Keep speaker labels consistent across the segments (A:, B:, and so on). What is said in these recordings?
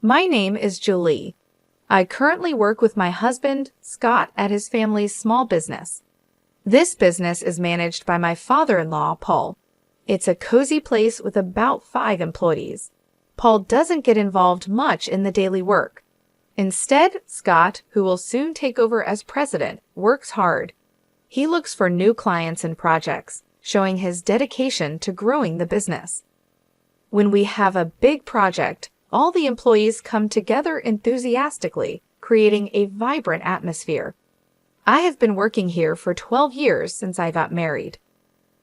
A: My name is Julie. I currently work with my husband, Scott, at his family's small business. This business is managed by my father-in-law, Paul. It's a cozy place with about 5 employees. Paul doesn't get involved much in the daily work. Instead, Scott, who will soon take over as president, works hard. He looks for new clients and projects, showing his dedication to growing the business. When we have a big project, all the employees come together enthusiastically, creating a vibrant atmosphere. I have been working here for 12 years since I got married.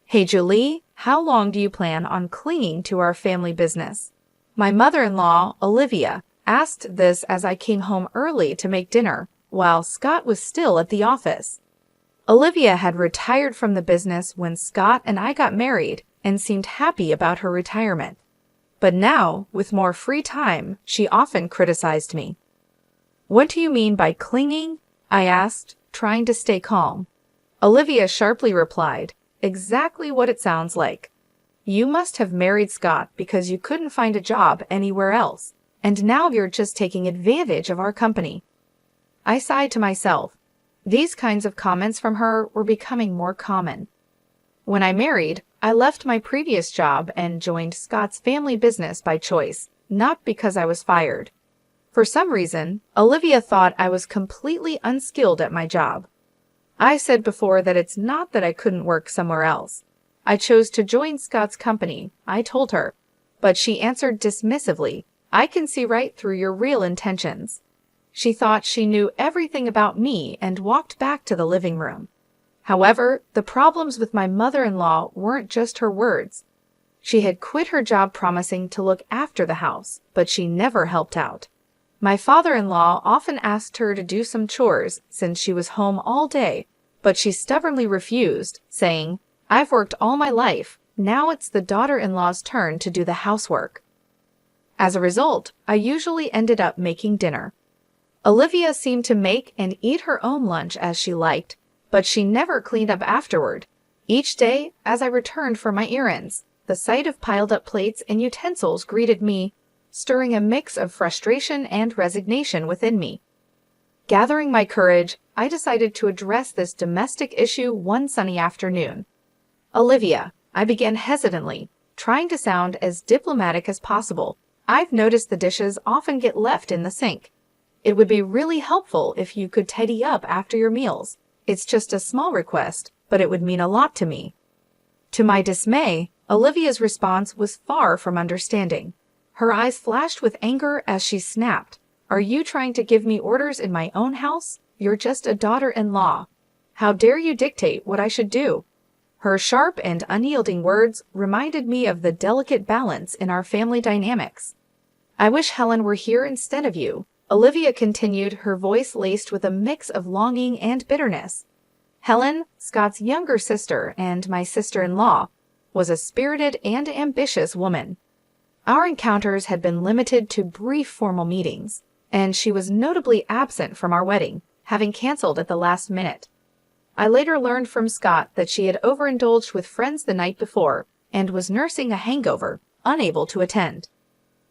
A: Hey Julie, how long do you plan on clinging to our family business? My mother-in-law, Olivia, asked this as I came home early to make dinner, while Scott was still at the office. Olivia had retired from the business when Scott and I got married and seemed happy about her retirement. But now, with more free time, she often criticized me. What do you mean by clinging? I asked, trying to stay calm. Olivia sharply replied, exactly what it sounds like. You must have married Scott because you couldn't find a job anywhere else, and now you're just taking advantage of our company. I sighed to myself. These kinds of comments from her were becoming more common. When I married, I left my previous job and joined Scott's family business by choice, not because I was fired. For some reason, Olivia thought I was completely unskilled at my job. I said before that it's not that I couldn't work somewhere else. I chose to join Scott's company, I told her. But she answered dismissively, I can see right through your real intentions. She thought she knew everything about me and walked back to the living room. However, the problems with my mother-in-law weren't just her words. She had quit her job promising to look after the house, but she never helped out. My father-in-law often asked her to do some chores since she was home all day, but she stubbornly refused, saying, I've worked all my life, now it's the daughter-in-law's turn to do the housework. As a result, I usually ended up making dinner. Olivia seemed to make and eat her own lunch as she liked, but she never cleaned up afterward. Each day, as I returned for my errands, the sight of piled-up plates and utensils greeted me, stirring a mix of frustration and resignation within me. Gathering my courage, I decided to address this domestic issue one sunny afternoon. Olivia, I began hesitantly, trying to sound as diplomatic as possible. I've noticed the dishes often get left in the sink. It would be really helpful if you could tidy up after your meals. It's just a small request, but it would mean a lot to me. To my dismay, Olivia's response was far from understanding. Her eyes flashed with anger as she snapped, Are you trying to give me orders in my own house? You're just a daughter-in-law. How dare you dictate what I should do? Her sharp and unyielding words reminded me of the delicate balance in our family dynamics. I wish Helen were here instead of you, Olivia continued, her voice laced with a mix of longing and bitterness. Helen, Scott's younger sister and my sister-in-law, was a spirited and ambitious woman. Our encounters had been limited to brief formal meetings, and she was notably absent from our wedding, having canceled at the last minute. I later learned from Scott that she had overindulged with friends the night before and was nursing a hangover, unable to attend.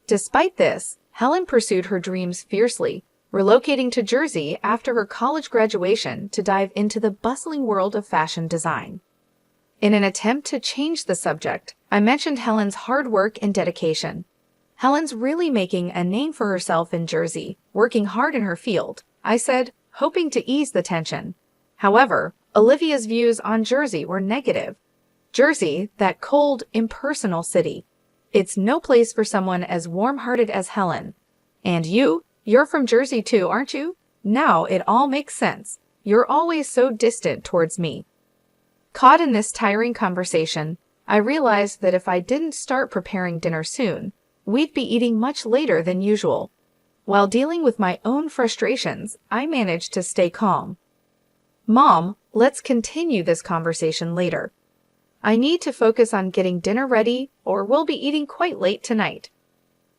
A: Despite this, Helen pursued her dreams fiercely, relocating to Jersey after her college graduation to dive into the bustling world of fashion design. In an attempt to change the subject, I mentioned Helen's hard work and dedication. Helen's really making a name for herself in Jersey, working hard in her field, I said, hoping to ease the tension. However, Olivia's views on Jersey were negative. Jersey, that cold, impersonal city. It's no place for someone as warm-hearted as Helen. And you're from Jersey too, aren't you? Now it all makes sense. You're always so distant towards me. Caught in this tiring conversation, I realized that if I didn't start preparing dinner soon, we'd be eating much later than usual. While dealing with my own frustrations, I managed to stay calm. Mom, let's continue this conversation later. I need to focus on getting dinner ready, or we'll be eating quite late tonight.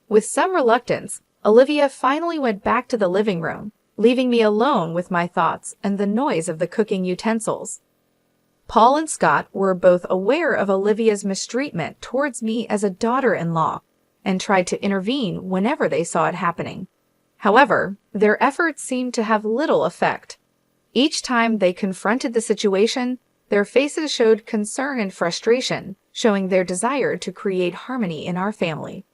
A: With some reluctance, Olivia finally went back to the living room, leaving me alone with my thoughts and the noise of the cooking utensils. Paul and Scott were both aware of Olivia's mistreatment towards me as a daughter-in-law, and tried to intervene whenever they saw it happening. However, their efforts seemed to have little effect. Each time they confronted the situation, their faces showed concern and frustration, showing their desire to create harmony in our family.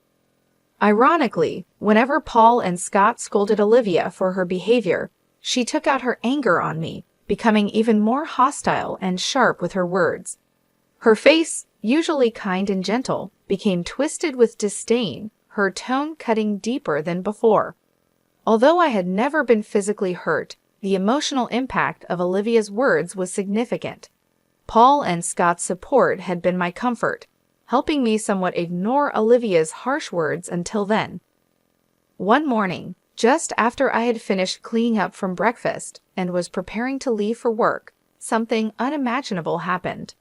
A: Ironically, whenever Paul and Scott scolded Olivia for her behavior, she took out her anger on me, becoming even more hostile and sharp with her words. Her face, usually kind and gentle, became twisted with disdain, her tone cutting deeper than before. Although I had never been physically hurt, the emotional impact of Olivia's words was significant. Paul and Scott's support had been my comfort, helping me somewhat ignore Olivia's harsh words until then. One morning, just after I had finished cleaning up from breakfast and was preparing to leave for work, something unimaginable happened.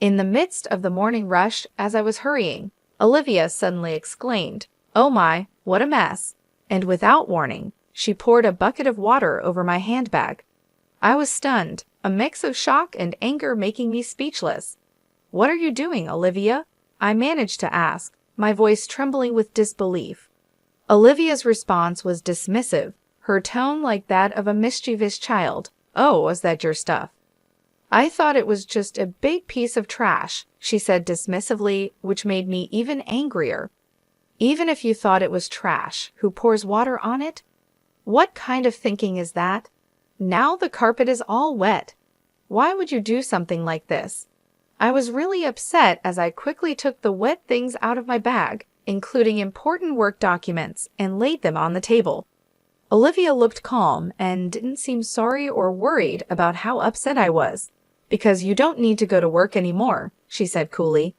A: In the midst of the morning rush, as I was hurrying, Olivia suddenly exclaimed, "Oh my, what a mess!" And without warning, she poured a bucket of water over my handbag. I was stunned, a mix of shock and anger making me speechless. "What are you doing, Olivia?" I managed to ask, my voice trembling with disbelief. Olivia's response was dismissive, her tone like that of a mischievous child. "Oh, was that your stuff?" "I thought it was just a big piece of trash," she said dismissively, which made me even angrier. "Even if you thought it was trash, who pours water on it? What kind of thinking is that? Now the carpet is all wet. Why would you do something like this?" I was really upset as I quickly took the wet things out of my bag, including important work documents, and laid them on the table. Olivia looked calm and didn't seem sorry or worried about how upset I was. "Because you don't need to go to work anymore," she said coolly.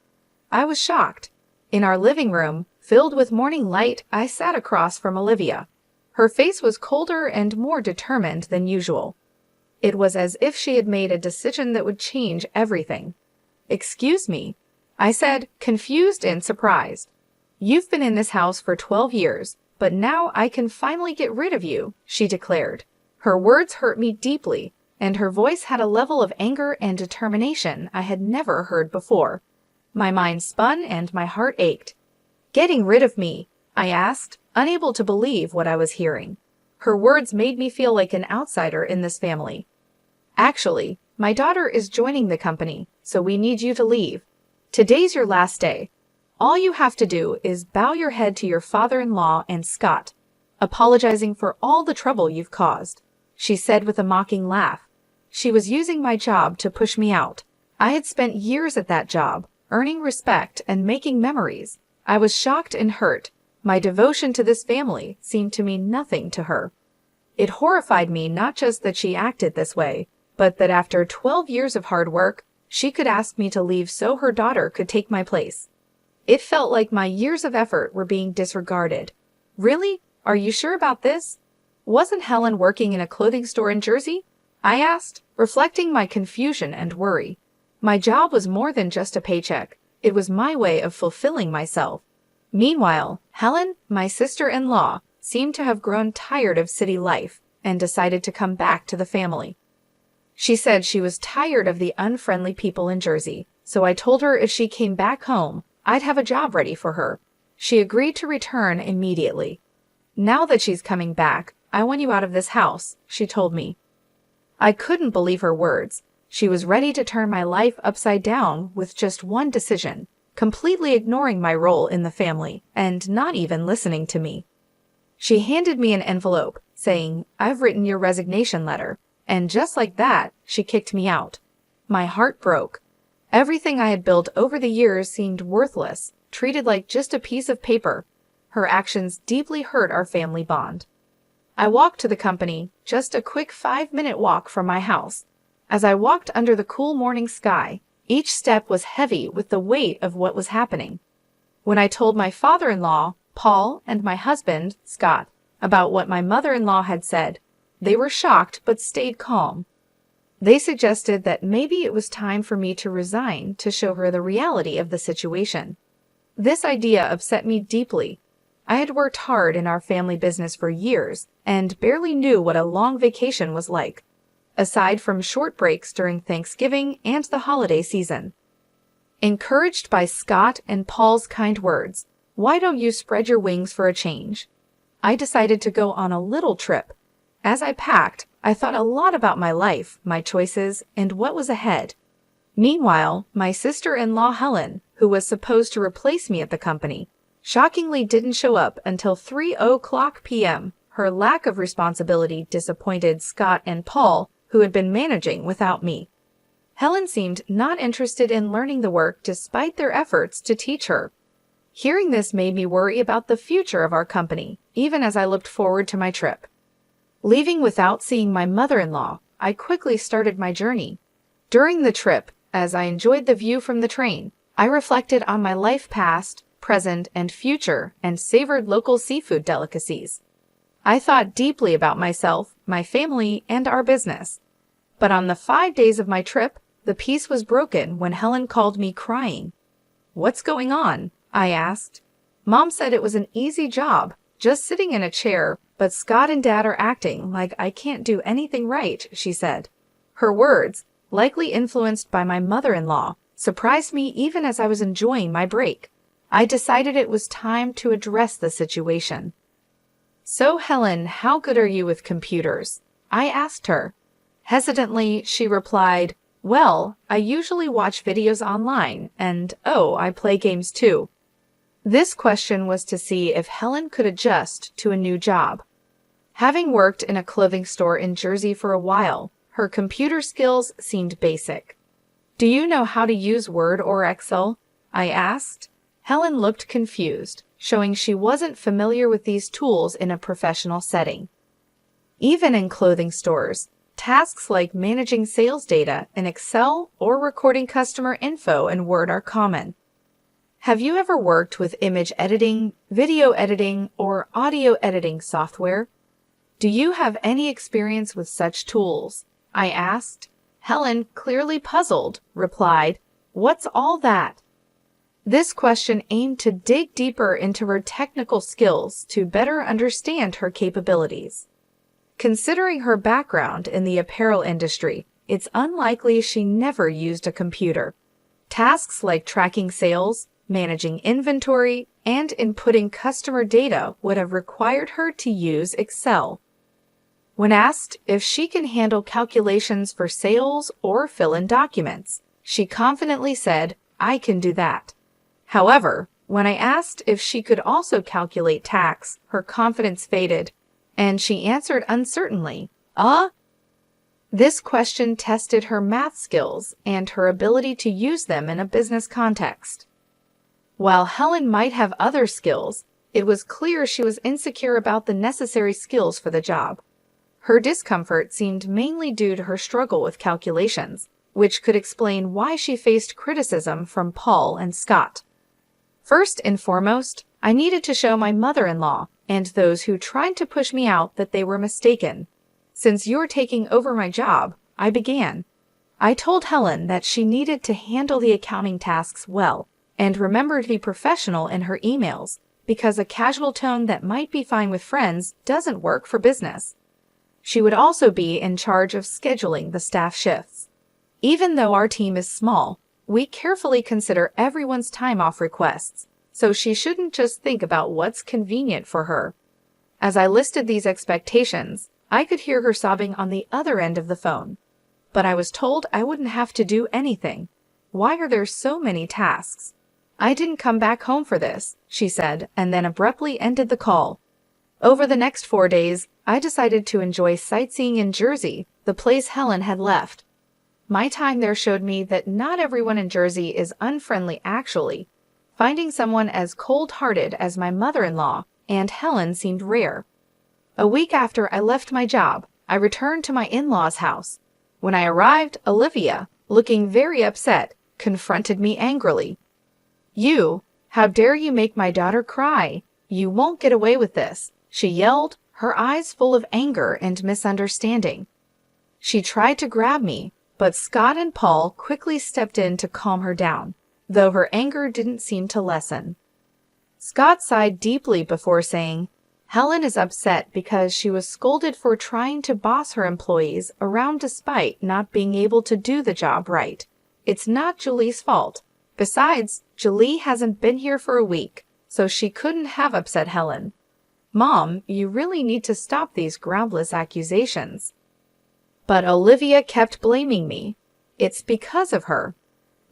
A: I was shocked. In our living room, filled with morning light, I sat across from Olivia. Her face was colder and more determined than usual. It was as if she had made a decision that would change everything. "Excuse me," I said, confused and surprised. "You've been in this house for 12 years, but now I can finally get rid of you," she declared. Her words hurt me deeply, and her voice had a level of anger and determination I had never heard before. My mind spun and my heart ached. "Getting rid of me?" I asked, unable to believe what I was hearing. Her words made me feel like an outsider in this family. "Actually, my daughter is joining the company, so we need you to leave. Today's your last day. All you have to do is bow your head to your father-in-law and Scott, apologizing for all the trouble you've caused," she said with a mocking laugh. She was using my job to push me out. I had spent years at that job, earning respect and making memories. I was shocked and hurt. My devotion to this family seemed to mean nothing to her. It horrified me not just that she acted this way, but that after 12 years of hard work, she could ask me to leave so her daughter could take my place. It felt like my years of effort were being disregarded. "Really? Are you sure about this? Wasn't Helen working in a clothing store in Jersey?" I asked, reflecting my confusion and worry. My job was more than just a paycheck. It was my way of fulfilling myself. Meanwhile, Helen, my sister-in-law, seemed to have grown tired of city life and decided to come back to the family. She said she was tired of the unfriendly people in Jersey, so I told her if she came back home, I'd have a job ready for her. She agreed to return immediately. "Now that she's coming back, I want you out of this house," she told me. I couldn't believe her words. She was ready to turn my life upside down with just one decision, completely ignoring my role in the family and not even listening to me. She handed me an envelope, saying, "I've written your resignation letter," and just like that, she kicked me out. My heart broke. Everything I had built over the years seemed worthless, treated like just a piece of paper. Her actions deeply hurt our family bond. I walked to the company, just a quick 5-minute walk from my house. As I walked under the cool morning sky, each step was heavy with the weight of what was happening. When I told my father-in-law, Paul, and my husband, Scott, about what my mother-in-law had said, they were shocked but stayed calm. They suggested that maybe it was time for me to resign to show her the reality of the situation. This idea upset me deeply. I had worked hard in our family business for years and barely knew what a long vacation was like, aside from short breaks during Thanksgiving and the holiday season. Encouraged by Scott and Paul's kind words, Why don't you spread your wings for a change? I decided to go on a little trip. As I packed, I thought a lot about my life, my choices, and what was ahead. Meanwhile, my sister-in-law Helen, who was supposed to replace me at the company, shockingly didn't show up until 3:00 p.m. Her lack of responsibility disappointed Scott and Paul, who had been managing without me. Helen seemed not interested in learning the work despite their efforts to teach her. Hearing this made me worry about the future of our company, even as I looked forward to my trip. Leaving without seeing my mother-in-law, I quickly started my journey. During the trip, as I enjoyed the view from the train, I reflected on my life past, present, and future, and savored local seafood delicacies. I thought deeply about myself, my family, and our business. But on the 5 days of my trip, the peace was broken when Helen called me crying. "What's going on?" I asked. "Mom said it was an easy job, just sitting in a chair, but Scott and Dad are acting like I can't do anything right," she said. Her words, likely influenced by my mother-in-law, surprised me even as I was enjoying my break. I decided it was time to address the situation. "So, Helen, how good are you with computers?" I asked her. Hesitantly, she replied, "Well, I usually watch videos online, and I play games too." This question was to see if Helen could adjust to a new job. Having worked in a clothing store in Jersey for a while, her computer skills seemed basic. "Do you know how to use Word or Excel?" I asked. Helen looked confused, showing she wasn't familiar with these tools in a professional setting. Even in clothing stores, tasks like managing sales data in Excel or recording customer info in Word are common. Have you ever worked with image editing, video editing, or audio editing software? Do you have any experience with such tools? I asked. Helen, clearly puzzled, replied, "What's all that?" This question aimed to dig deeper into her technical skills to better understand her capabilities. Considering her background in the apparel industry, it's unlikely she never used a computer. Tasks like tracking sales, managing inventory, and inputting customer data would have required her to use Excel. When asked if she can handle calculations for sales or fill in documents, she confidently said, "I can do that." However, when I asked if she could also calculate tax, her confidence faded, and she answered uncertainly, This question tested her math skills and her ability to use them in a business context. While Helen might have other skills, it was clear she was insecure about the necessary skills for the job. Her discomfort seemed mainly due to her struggle with calculations, which could explain why she faced criticism from Paul and Scott. First and foremost, I needed to show my mother-in-law and those who tried to push me out that they were mistaken. "Since you're taking over my job," I began. I told Helen that she needed to handle the accounting tasks well and remember to be professional in her emails, because a casual tone that might be fine with friends doesn't work for business. She would also be in charge of scheduling the staff shifts. Even though our team is small, we carefully consider everyone's time off requests, so she shouldn't just think about what's convenient for her. As I listed these expectations, I could hear her sobbing on the other end of the phone. But I was told I wouldn't have to do anything. "Why are there so many tasks?" "I didn't come back home for this," she said, and then abruptly ended the call. Over the next 4 days, I decided to enjoy sightseeing in Jersey, the place Helen had left. My time there showed me that not everyone in Jersey is unfriendly actually. Finding someone as cold-hearted as my mother-in-law and Helen seemed rare. A week after I left my job, I returned to my in-laws' house. When I arrived, Olivia, looking very upset, confronted me angrily. How dare you make my daughter cry? You won't get away with this," she yelled, her eyes full of anger and misunderstanding. She tried to grab me, but Scott and Paul quickly stepped in to calm her down, though her anger didn't seem to lessen. Scott sighed deeply before saying, "Helen is upset because she was scolded for trying to boss her employees around despite not being able to do the job right. It's not Julie's fault. Besides, Julie hasn't been here for a week, so she couldn't have upset Helen. Mom, you really need to stop these groundless accusations. But Olivia kept blaming me. It's because of her.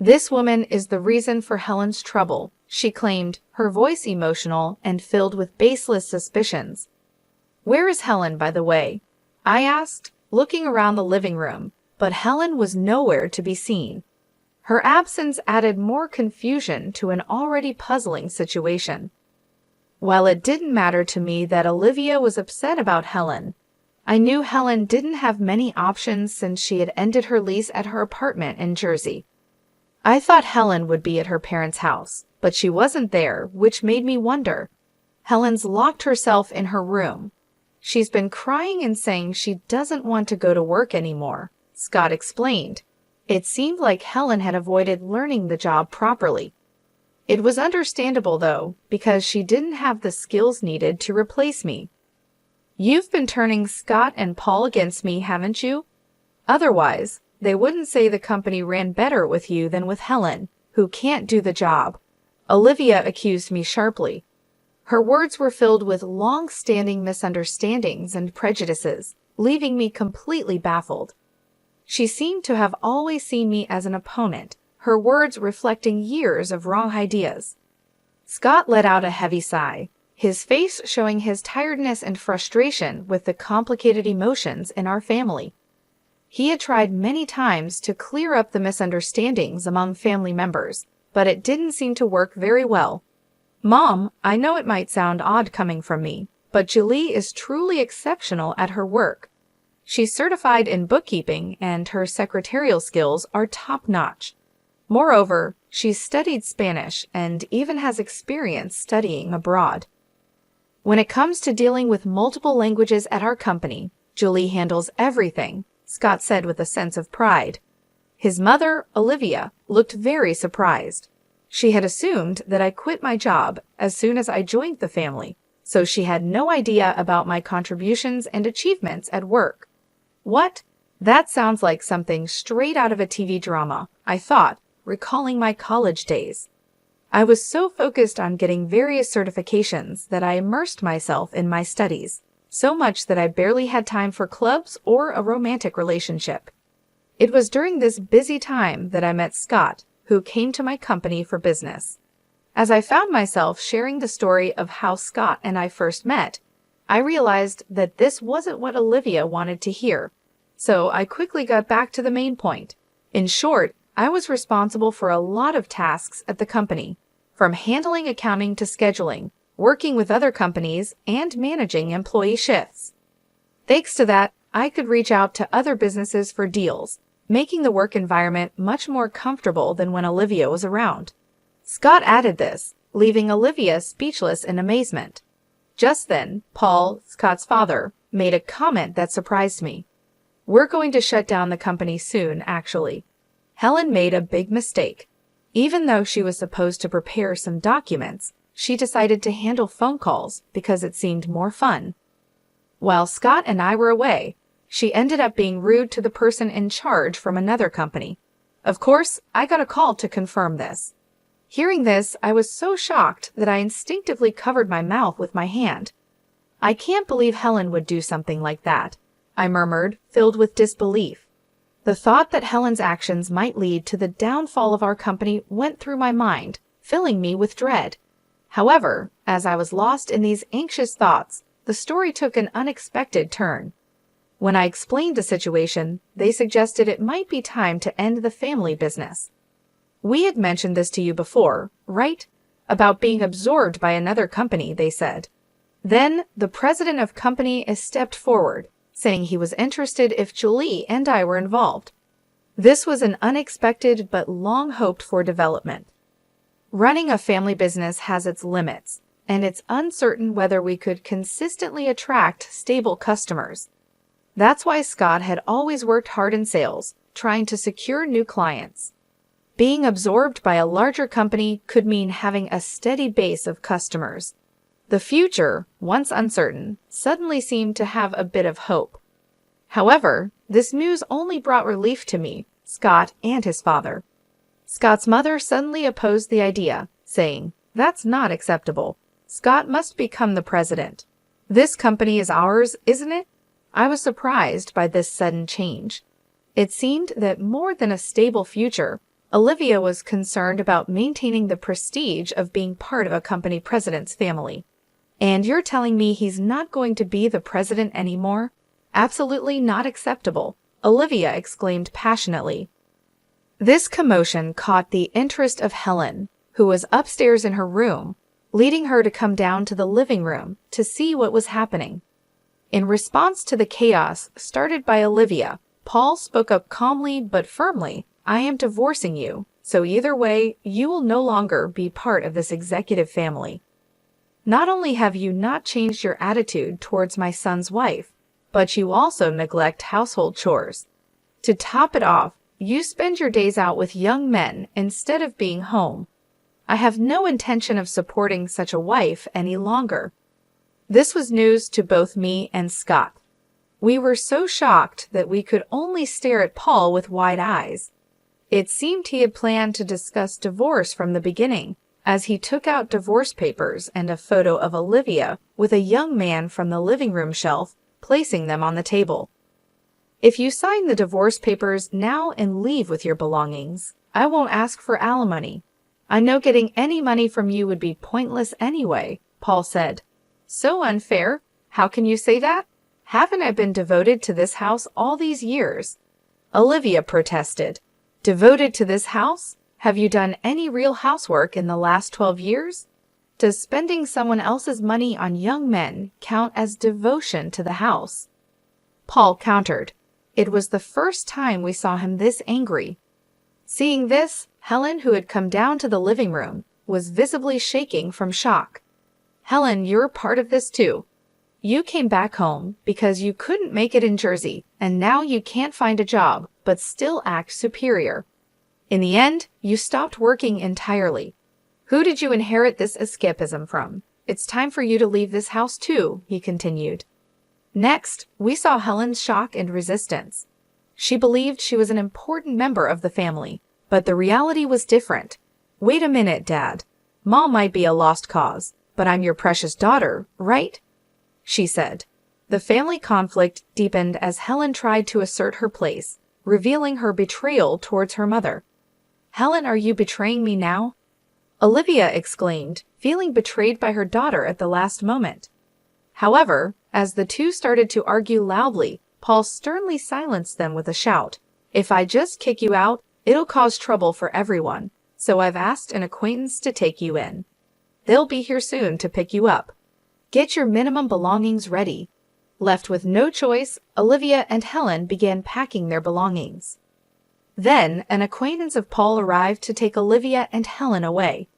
A: This woman is the reason for Helen's trouble, she claimed, her voice emotional and filled with baseless suspicions. Where is Helen, by the way? I asked, looking around the living room, but Helen was nowhere to be seen. Her absence added more confusion to an already puzzling situation. While it didn't matter to me that Olivia was upset about Helen, I knew Helen didn't have many options since she had ended her lease at her apartment in Jersey. I thought Helen would be at her parents' house, but she wasn't there, which made me wonder. Helen's locked herself in her room. She's been crying and saying she doesn't want to go to work anymore, Scott explained. It seemed like Helen had avoided learning the job properly. It was understandable, though, because she didn't have the skills needed to replace me. You've been turning Scott and Paul against me, haven't you? Otherwise, they wouldn't say the company ran better with you than with Helen, who can't do the job. Olivia accused me sharply. Her words were filled with long-standing misunderstandings and prejudices, leaving me completely baffled. She seemed to have always seen me as an opponent, her words reflecting years of wrong ideas. Scott let out a heavy sigh, his face showing his tiredness and frustration with the complicated emotions in our family. He had tried many times to clear up the misunderstandings among family members, but it didn't seem to work very well. Mom, I know it might sound odd coming from me, but Julie is truly exceptional at her work. She's certified in bookkeeping and her secretarial skills are top-notch. Moreover, she's studied Spanish and even has experience studying abroad. When it comes to dealing with multiple languages at our company, Julie handles everything, Scott said with a sense of pride. His mother, Olivia, looked very surprised. She had assumed that I quit my job as soon as I joined the family, so she had no idea about my contributions and achievements at work. What? That sounds like something straight out of a TV drama, I thought, recalling my college days. I was so focused on getting various certifications that I immersed myself in my studies, so much that I barely had time for clubs or a romantic relationship. It was during this busy time that I met Scott, who came to my company for business. As I found myself sharing the story of how Scott and I first met, I realized that this wasn't what Olivia wanted to hear, so I quickly got back to the main point. In short, I was responsible for a lot of tasks at the company, from handling accounting to scheduling, working with other companies, and managing employee shifts. Thanks to that, I could reach out to other businesses for deals, making the work environment much more comfortable than when Olivia was around. Scott added this, leaving Olivia speechless in amazement. Just then, Paul, Scott's father, made a comment that surprised me. We're going to shut down the company soon, actually. Helen made a big mistake. Even though she was supposed to prepare some documents, she decided to handle phone calls because it seemed more fun. While Scott and I were away, she ended up being rude to the person in charge from another company. Of course, I got a call to confirm this. Hearing this, I was so shocked that I instinctively covered my mouth with my hand. I can't believe Helen would do something like that, I murmured, filled with disbelief. The thought that Helen's actions might lead to the downfall of our company went through my mind, filling me with dread. However, as I was lost in these anxious thoughts, the story took an unexpected turn. When I explained the situation, they suggested it might be time to end the family business. We had mentioned this to you before, right? About being absorbed by another company, they said. Then, the president of company stepped forward, saying he was interested if Julie and I were involved. This was an unexpected but long-hoped-for development. Running a family business has its limits, and it's uncertain whether we could consistently attract stable customers. That's why Scott had always worked hard in sales, trying to secure new clients. Being absorbed by a larger company could mean having a steady base of customers. The future, once uncertain, suddenly seemed to have a bit of hope. However, this news only brought relief to me, Scott, and his father. Scott's mother suddenly opposed the idea, saying, That's not acceptable. Scott must become the president. This company is ours, isn't it? I was surprised by this sudden change. It seemed that more than a stable future, Olivia was concerned about maintaining the prestige of being part of a company president's family. And you're telling me he's not going to be the president anymore? Absolutely not acceptable, Olivia exclaimed passionately. This commotion caught the interest of Helen, who was upstairs in her room, leading her to come down to the living room to see what was happening. In response to the chaos started by Olivia, Paul spoke up calmly but firmly. I am divorcing you, so either way, you will no longer be part of this executive family. Not only have you not changed your attitude towards my son's wife, but you also neglect household chores. To top it off, you spend your days out with young men instead of being home. I have no intention of supporting such a wife any longer. This was news to both me and Scott. We were so shocked that we could only stare at Paul with wide eyes. It seemed he had planned to discuss divorce from the beginning, as he took out divorce papers and a photo of Olivia with a young man from the living room shelf, placing them on the table. If you sign the divorce papers now and leave with your belongings, I won't ask for alimony. I know getting any money from you would be pointless anyway, Paul said. So unfair. How can you say that? Haven't I been devoted to this house all these years? Olivia protested. Devoted to this house? Have you done any real housework in the last 12 years? Does spending someone else's money on young men count as devotion to the house? Paul countered. It was the first time we saw him this angry. Seeing this, Helen, who had come down to the living room, was visibly shaking from shock. Helen, you're part of this too. You came back home because you couldn't make it in Jersey, and now you can't find a job, but still act superior. In the end, you stopped working entirely. Who did you inherit this escapism from? It's time for you to leave this house too, he continued. Next, we saw Helen's shock and resistance. She believed she was an important member of the family, but the reality was different. Wait a minute, Dad. Mom might be a lost cause, but I'm your precious daughter, right? She said. The family conflict deepened as Helen tried to assert her place, revealing her betrayal towards her mother. Helen, are you betraying me now? Olivia exclaimed, feeling betrayed by her daughter at the last moment. However, as the two started to argue loudly, Paul sternly silenced them with a shout. If I just kick you out, it'll cause trouble for everyone, so I've asked an acquaintance to take you in. They'll be here soon to pick you up. Get your minimum belongings ready. Left with no choice, Olivia and Helen began packing their belongings. Then, an acquaintance of Paul arrived to take Olivia and Helen away.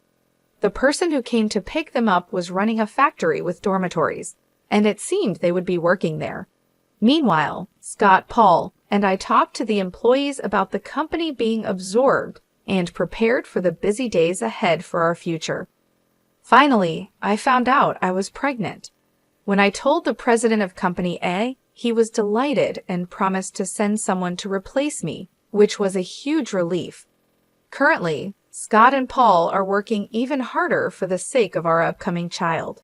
A: The person who came to pick them up was running a factory with dormitories, and it seemed they would be working there. Meanwhile, Scott, Paul, and I talked to the employees about the company being absorbed and prepared for the busy days ahead for our future. Finally, I found out I was pregnant. When I told the president of Company A, he was delighted and promised to send someone to replace me, which was a huge relief. Currently, Scott and Paul are working even harder for the sake of our upcoming child.